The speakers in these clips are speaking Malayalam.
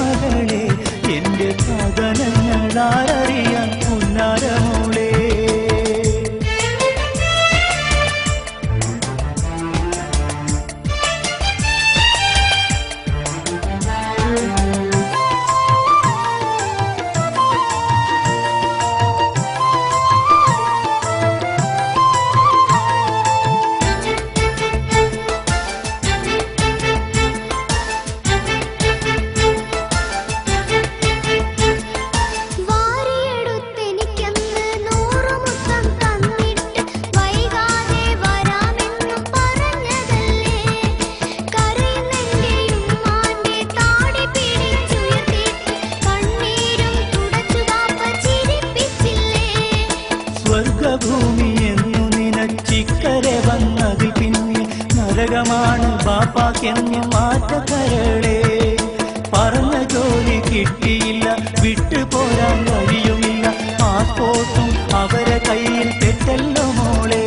മകളെ എന്റെ കഥനങ്ങളാരറിയാൻ പുന്നാരമോളെ. സ്വർഗഭൂമി എന്നു നിനച്ചിക്കരെ വന്നതിൽ പിന്നെ നരകമാണ് ബാപ്പാക്കെന്നു മാറ്റക്കരളെ. പറഞ്ഞ ജോലി കിട്ടിയില്ല, വിട്ടുപോരാൻ വഴിയുമില്ല, പാസ്പോർട്ടും അവരെ കയ്യിൽ പെട്ടല്ലോ മോളെ.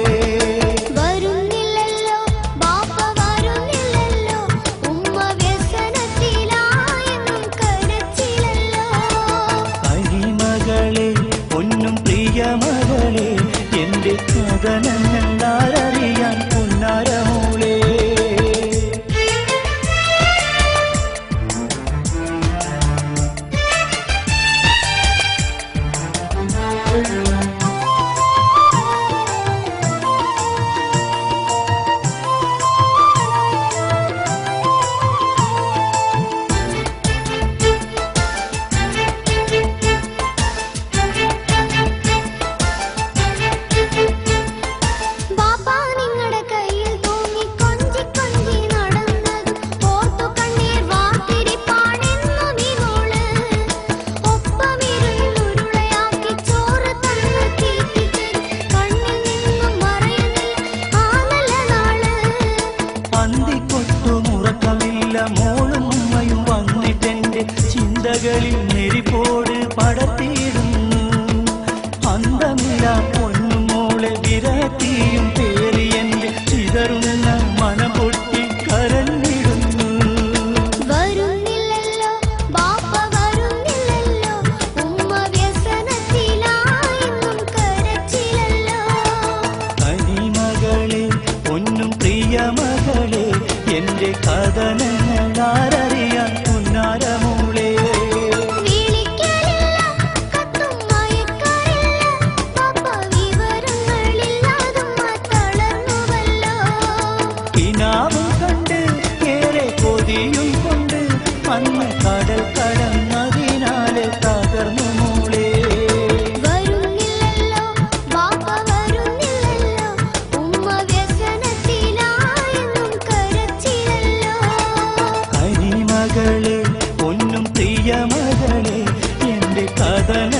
കരിമകളെ പൊന്നും പ്രിയമകളെ എന്റെ കഥനങ്ങളാരറിയാൻ പുന്നാരമോളെ. മോളും ഉമ്മയും വന്നിട്ടെന്റെ ചിന്തകളിൽ നെരിപ്പോട് പടത്തിയിടുന്നു. അന്തമില്ല പൊന്നും മോളെ വിരത്തിയും പേറി എന്റെ ചിതറുന്ന മനം പൊട്ടി കരഞ്ഞിടുന്നു. കരിമകളെ പൊന്നും പ്രിയമകളെ എന്റെ കഥനങ്ങളാരറിയാൻ പുന്നാരമോളെ. കിനാവും കണ്ട് ഏറെ കൊതിയും കൊണ്ട് അന്ന് കടൽ കടന്നതിനാലെ തകർന്നു മോളെ. കരിമകളെ പൊന്നും പ്രിയമകളെ എന്റെ കഥന